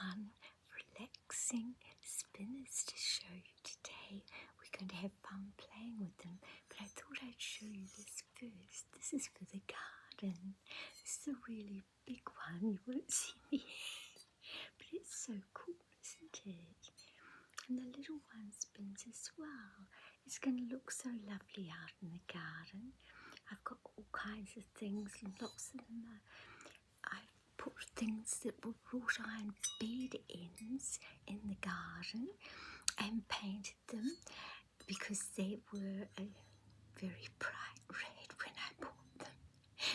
fun, relaxing spinners to show you today. We're going to have fun playing with them, but I thought I'd show you this first. This is for the garden. This is a really big one. You won't see me, but it's so cool, isn't it? And the little one spins as well. It's going to look so lovely out in the garden. I've got all kinds of things, and lots of them I've put things that were wrought iron bead ends in the garden and painted them because they were a very bright red when I bought them.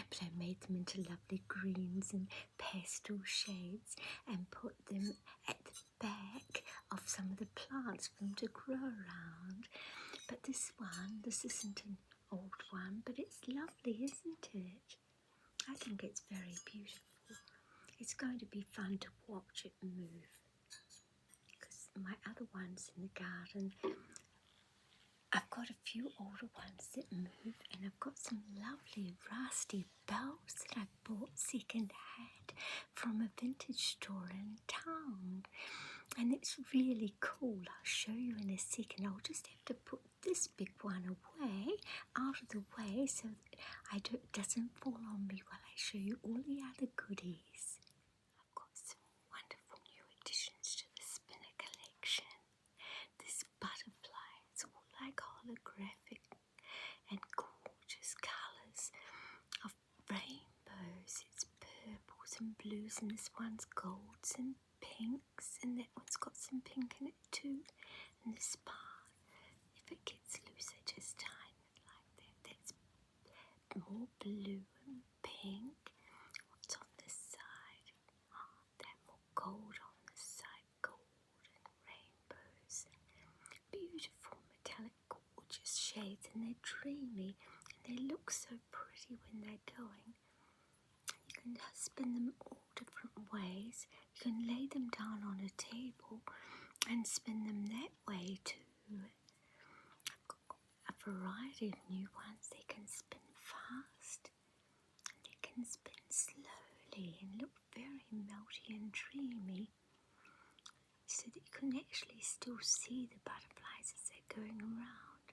But I made them into lovely greens and pastel shades and put them at the back of some of the plants for them to grow around. But this isn't an old one, but it's lovely, isn't it? I think it's very beautiful. It's going to be fun to watch it move, because my other ones in the garden, I've got a few older ones that move, and I've got some lovely rusty bells that I bought second hand from a vintage store in town. And it's really cool. I'll show you in a second. I'll just have to put this big one away, out of the way, so that it doesn't fall on me while I show you all the other goodies. I've got some wonderful new additions to the spinner collection. This butterfly, it's all like holographic and gorgeous colours of rainbows. It's purples and blues, and this one's golds and pinks, and that one's got some pink in it too. And this part, if it gets loose, I just tie it like that. That's more blue and pink. What's on this side? Oh, that more gold on this side, gold and rainbows. Beautiful metallic gorgeous shades, and they're dreamy, and they look so pretty when they're going. You can spin them all different ways. You can lay them down on a table and spin them that way too. I've got a variety of new ones. They can spin fast, and they can spin slowly and look very melty and dreamy, so that you can actually still see the butterflies as they're going around.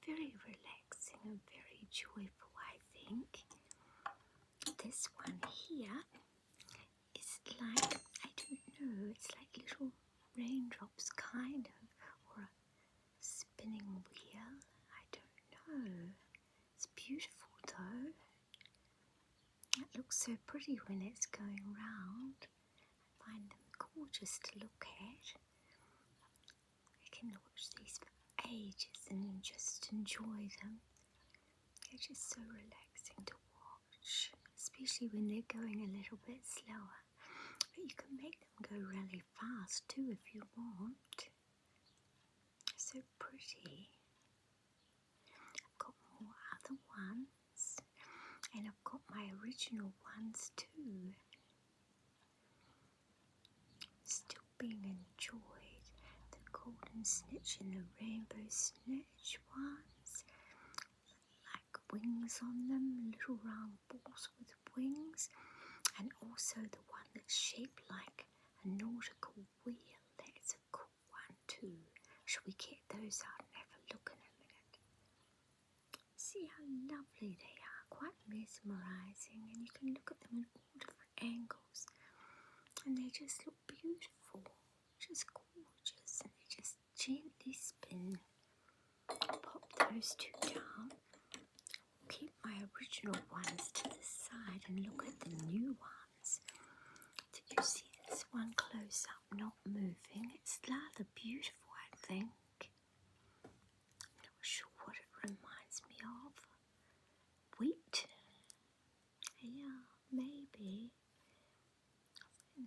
Very relaxing and very joyful, I think. This one here is like, I don't know, it's like little raindrops kind of, or a spinning wheel. I don't know. It's beautiful though. It looks so pretty when it's going round. I find them gorgeous to look at. I can watch these for ages and just enjoy them. They're just so relaxing to watch, especially when they're going a little bit slower. But you can make them go really fast too if you want. So pretty. I've got more other ones, and I've got my original ones too, still being enjoyed. The golden snitch and the rainbow snitch ones, like wings on them, little round balls with wings, and also the one that's shaped like a nautical wheel. That's a cool one too. Shall we get those out and have a look in a minute? See how lovely they are, quite mesmerising, and you can look at them in all different angles, and they just look beautiful, just gorgeous, and they just gently spin. Pop those two down. Keep my original ones to the side and look at the new ones. Did you see this one close up, not moving? It's rather beautiful, I think. I'm not sure what it reminds me of. Wheat? Yeah, maybe.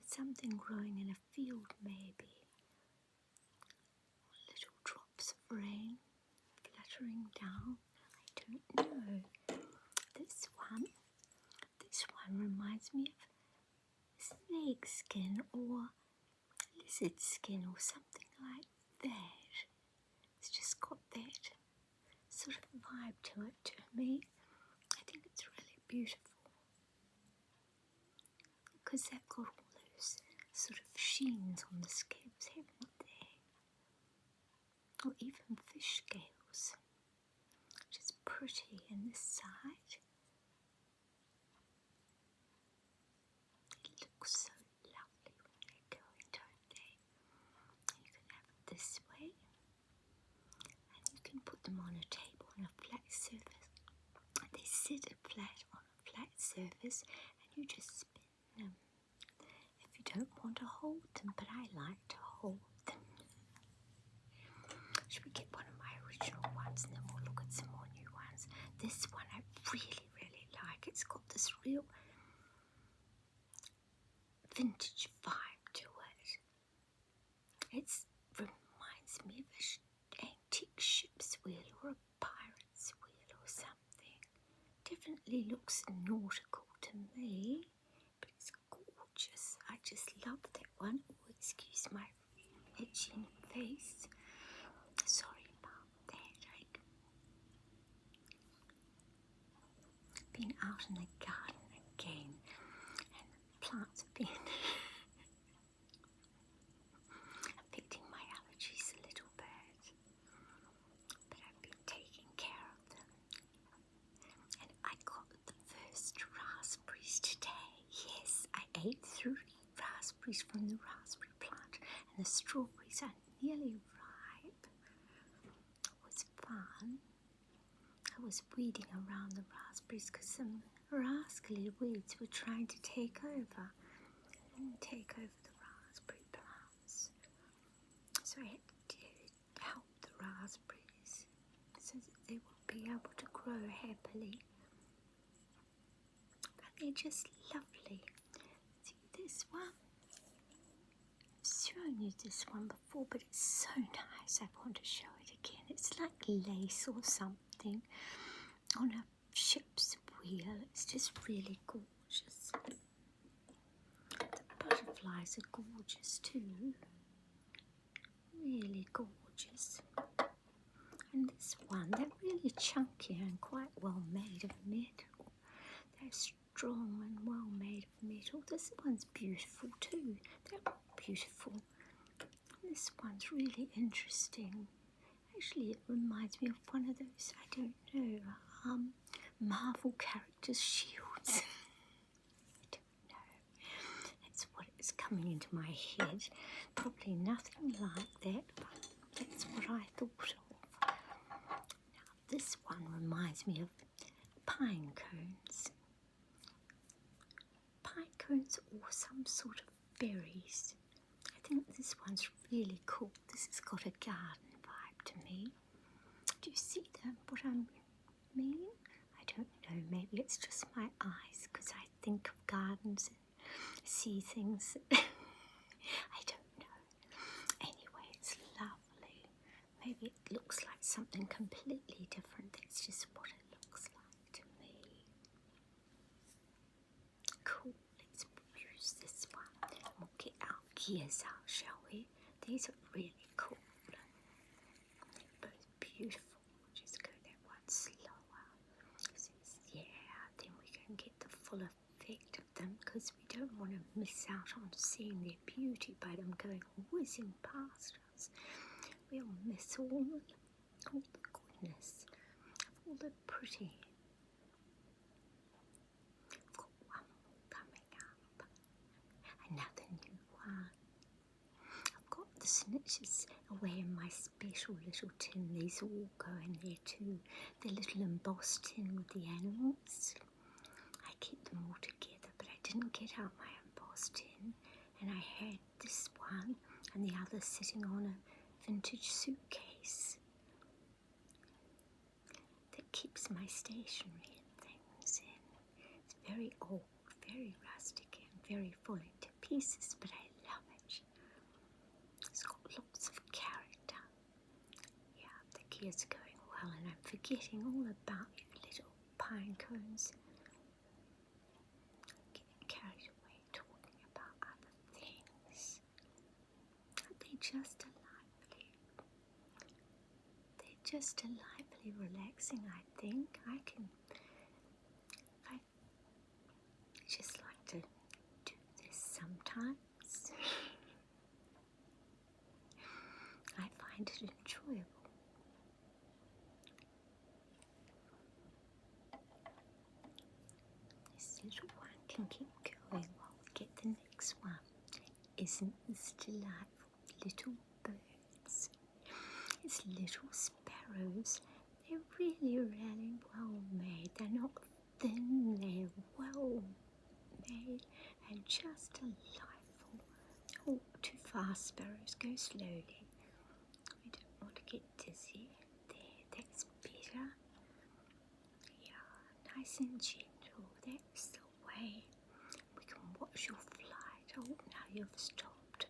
Something growing in a field, maybe. Little drops of rain fluttering down. I don't know. This one reminds me of snake skin or lizard skin or something like that. It's just got that sort of vibe to it to me. I think it's really beautiful because they've got all those sort of sheens on the scales, haven't they? Or even fish scales, which is pretty. And this side, it looks so lovely when they go in, don't they? You can have it this way, and you can put them on a table on a flat surface. They sit flat on a flat surface, and you just spin them if you don't want to hold them, but I like to hold them. Should we get one of my original ones, and then we'll look at some more new ones? This one I really, really like. It's got this real vintage vibe to it. It reminds me of an antique ship's wheel or a pirate's wheel or something. Definitely looks nautical to me, but it's gorgeous. I just love that one. Oh, excuse my itching face. Sorry about that. I've been out in the garden again, and the plants have been affecting my allergies a little bit, but I've been taking care of them. And I got the first raspberries today. Yes, I ate 3 raspberries from the raspberry plant, and the strawberries are nearly ripe. It was fun. I was weeding around the raspberries because some rascally weeds were trying to take over the raspberry plants. So I had to help the raspberries so that they would be able to grow happily. But they're just lovely. See this one? I've shown you this one before, but it's so nice. I want to show it again. It's like lace or something on a ship's wheel. It's just really gorgeous. The butterflies are gorgeous too. Really gorgeous. And this one, they're really chunky and quite well made of metal. They're strong and well made of metal. This one's beautiful too. They're all beautiful. This one's really interesting. Actually, it reminds me of one of those, I don't know, Marvel characters' shields. I don't know. That's what is coming into my head. Probably nothing like that, but that's what I thought of. Now, this one reminds me of pine cones. Pine cones or some sort of berries. I think this one's really cool. This has got a garden vibe to me. Do you see what I mean? I don't know. Maybe it's just my eyes because I think of gardens and see things. I don't know. Anyway, it's lovely. Maybe it looks like something completely different. That's just what it looks like to me. Cool. Let's use this one. We'll get our gears out, shall we? These are really cool. They're both beautiful. Just go that one slower. Yeah, then we can get the full effect of them because we don't want to miss out on seeing their beauty by them going whizzing past us. We'll miss all the goodness of all the pretty. I've got one more coming up. Another new one. I've got the snitches away in my special little tin. These all go in there too. The little embossed tin with the animals. I keep them all together, but I didn't get out my embossed tin, and I had this one and the other sitting on a vintage suitcase that keeps my stationery and things in. It's very old, very rustic, and very falling to pieces, but I love it. It's got lots of character. Yeah, the gears are going well, and I'm forgetting all about you little pine cones. Getting carried away talking about other things. Aren't they just delightfully? They're just delightfully relaxing, I think. I just like to do this sometimes. find it enjoyable. This little one can keep going while we get the next one. Isn't this delightful? Little birds. It's little sparrows. They're really, really well made. They're not thin, they're well made and just delightful. Oh, too fast, sparrows. Go slowly. We don't want to get dizzy. There, that's better. Yeah, nice and gentle. That's the way. We can watch your flight. Oh, now you've stopped.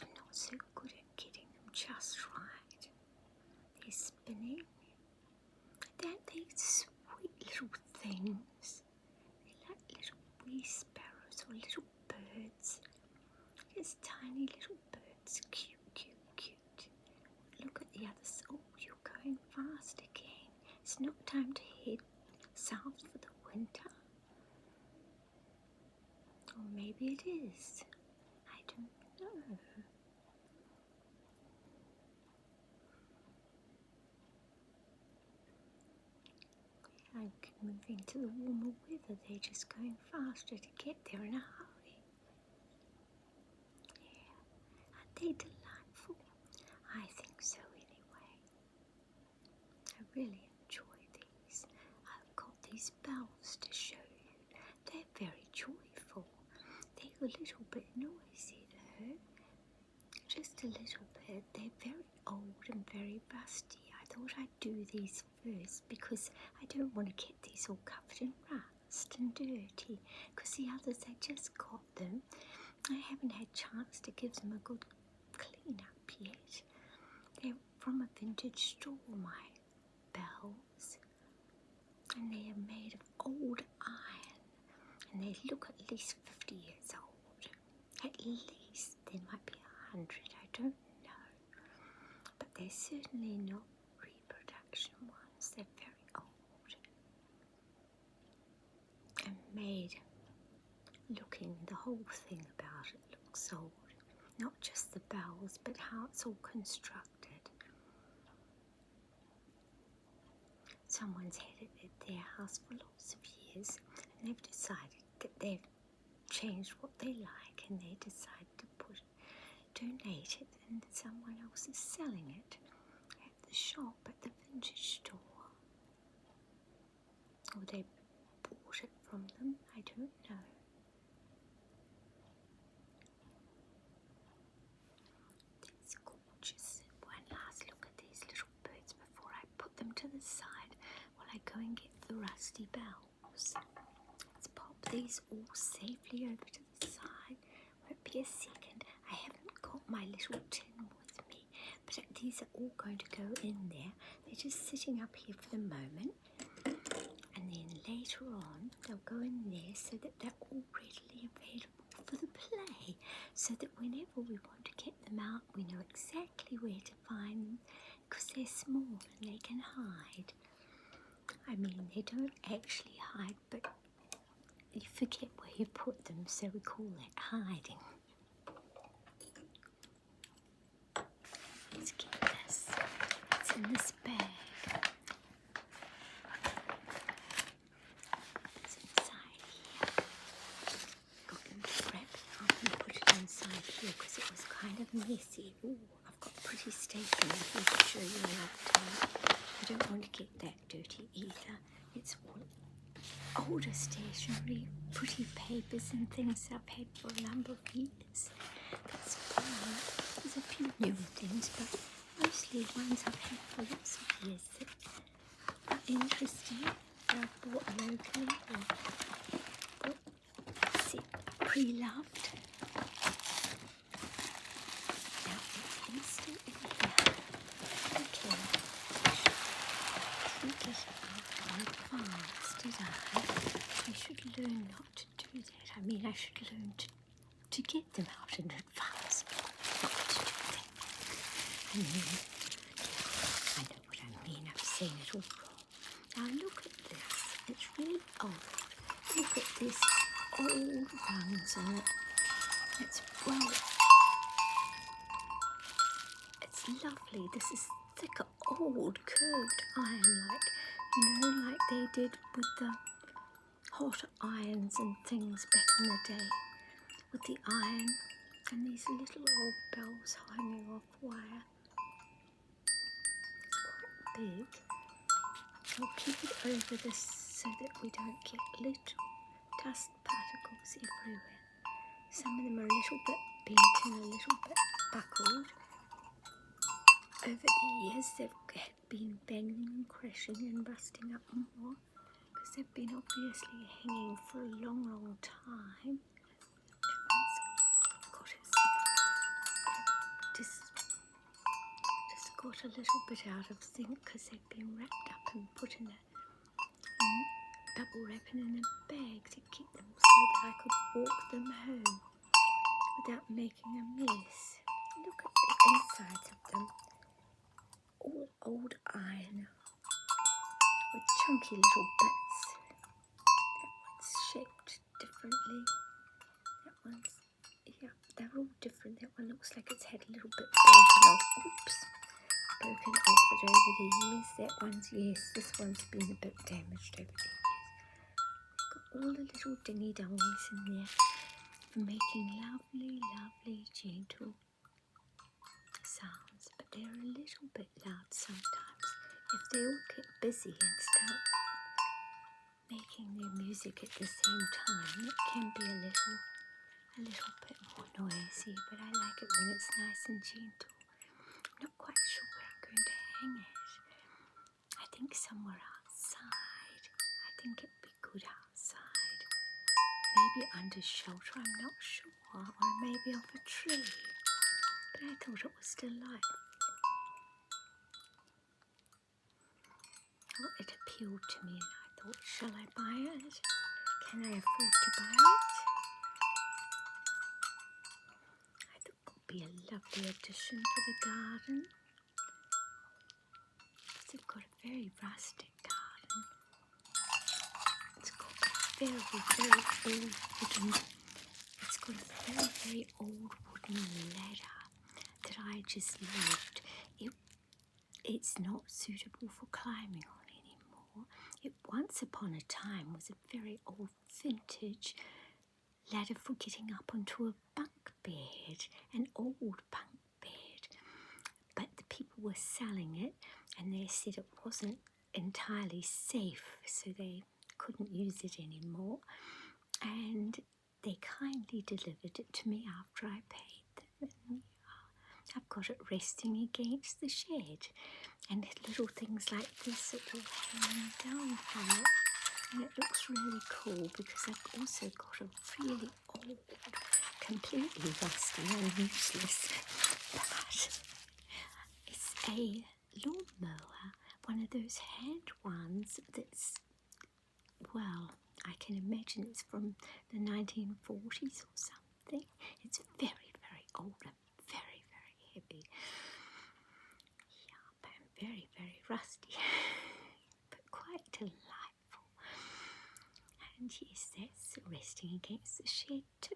I'm not so good at getting them just right. They're spinning. Aren't they sweet little things? They're like little wee sparrows or little birds. Just tiny little birds. Cute, cute, cute. Look at the other side. Oh, you're going fast again. It's not time to head south for the winter. Or maybe it is. I don't know. I'm moving to the warmer weather. They're just going faster to get there in a hurry. Yeah. Aren't they delightful? I think so anyway. I really enjoy these. I've got these bells to show you. They're very joyful. They're a little bit noisy though. Just a little bit. They're very old and very rusty. I thought I'd do these first because I don't want to get these all covered in rust and dirty, because the others, I just got them. I haven't had a chance to give them a good clean up yet. They're from a vintage store, my bells, and they are made of old iron, and they look at least 50 years old. At least. There might be 100, I don't know, but they're certainly not reproduction ones. They're very old and made, looking, the whole thing about it looks old. Not just the bells, but how it's all constructed. Someone's had it at their house for lots of years, and they've decided that they've changed what they like, and they decided to donate it, and someone else is selling it at the shop, at the vintage store. Or they bought it from them, I don't know. It's gorgeous. One last look at these little birds before I put them to the side while I go and get the rusty bells. Let's pop these all safely over to the side. Won't be a second. I haven't got my little tin with me, but these are all going to go in there. They're just sitting up here for the moment, and then later on they'll go in there so that they're all readily available for the play, so that whenever we want to get them out, we know exactly where to find them, because they're small and they can hide. I mean, they don't actually hide, but you forget where you put them, so we call that hiding. Let's get this. It's in this bag. It's inside here. Got them to wrap it up and put it inside here because it was kind of messy. Ooh, I've got pretty stationery here to show you another time. I don't want to get that dirty either. It's all older stationery, pretty papers and things I've had for a number of years. That's fine. There's a few newer things, but mostly ones I've had for lots of years that are interesting, that I've bought locally or pre-loved. Now it's still in here. Okay. I didn't get it out on fast, did I? I should learn not to do that. I mean, I should learn to get them out in advance. Not to do that. I know what I mean. I'm saying it all wrong. Now look at this. It's really old. Look at this old rungs on it. It's lovely. This is thicker, old curved iron, like they did with the hot irons and things back in the day, with the iron and these little old bells hanging off wire. It's quite big. I'll keep it over this so that we don't get little dust particles everywhere. Some of them are a little bit bent and a little bit buckled. Over the years they've been banging and crashing and rusting up more because they've been obviously hanging for a long, long time. Just got a little bit out of zinc because they've been wrapped up and put in double wrapping in a bag to keep them so that I could walk them home without making a mess. Look at the insides of them. All old iron with chunky little bits. That one's shaped differently. That one's, yeah, they're all different. That one looks like it's had a little bit broken off. Oops. Broken off it over the years. That one's, yes, this one's been a bit damaged over the years. Got all the little dingy dongies in there for making lovely, lovely, gentle sounds, but they're a little bit loud sometimes. If they all get busy and start making their music at the same time, it can be a little bit more noisy, but I like it when it's nice and gentle. I'm not quite sure where I'm going to hang it. I think somewhere outside. I think it'd be good outside. Maybe under shelter, I'm not sure, or maybe off a tree. But I thought it was delightful. Oh, it appealed to me and I thought, shall I buy it? Can I afford to buy it? I thought it would be a lovely addition to the garden. They've got a very rustic garden. It's got a very, very old wooden, it's got a very, very old wooden ladder that I just loved. It's not suitable for climbing on anymore. It once upon a time was a very old vintage ladder for getting up onto a bunk bed, an old bunk bed. But the people were selling it and they said it wasn't entirely safe, so they couldn't use it anymore. And they kindly delivered it to me after I paid them. And I've got it resting against the shed, and little things like this are all hanging down from it, and it looks really cool because I've also got a really old, completely rusty and useless, but it's a lawnmower, one of those hand ones that's, well, I can imagine it's from the 1940s or something. It's very, very old and very, very heavy. Yup, and very, very rusty, but quite delightful. And yes, that's resting against the shed too.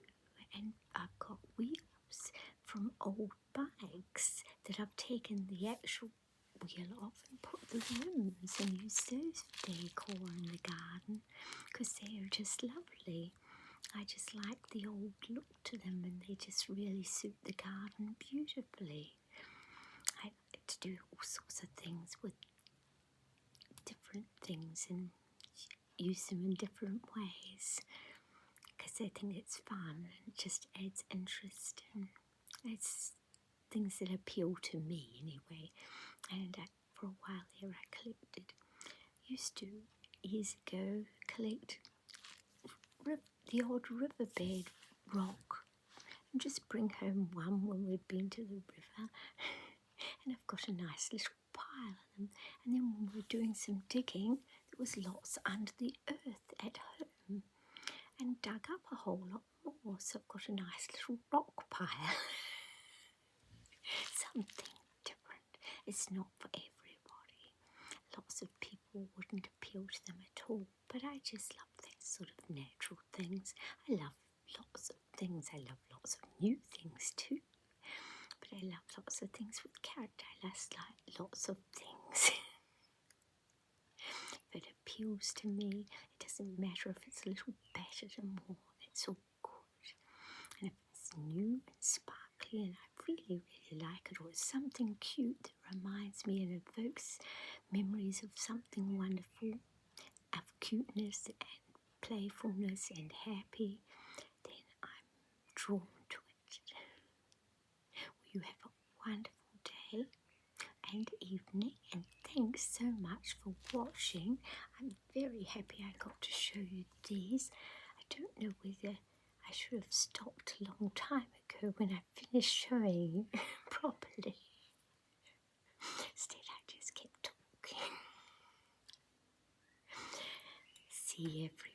And I've got wheels from old bikes that I've taken the actual wheel off and put the rims and use those for decor in the garden because they are just lovely. I just like the old look to them and they just really suit the garden beautifully. I like to do all sorts of things with different things and use them in different ways because I think it's fun and it just adds interest and it's things that appeal to me anyway. And for a while there I used to years ago collect the odd riverbed rock and just bring home one when we'd been to the river. And I've got a nice little pile of them. And then when we were doing some digging, there was lots under the earth at home and dug up a whole lot more. So I've got a nice little rock pile. Something different. It's not for everybody. Lots of people wouldn't appeal to them at all. But I just love that sort of natural things. I love lots of things. I love lots of new things too. But I love lots of things with character. I just like lots of things. If it appeals to me, it doesn't matter if it's a little better than more. It's all good. And if it's new and sparkly and I really, really like it, or it's something cute that reminds me and evokes memories of something wonderful, of cuteness and playfulness and happy, then I'm drawn to it. You have a wonderful day and evening, and thanks so much for watching. I'm very happy I got to show you these. I don't know whether I should have stopped a long time ago when I finished showing you properly. Instead I just kept talking. See everyone.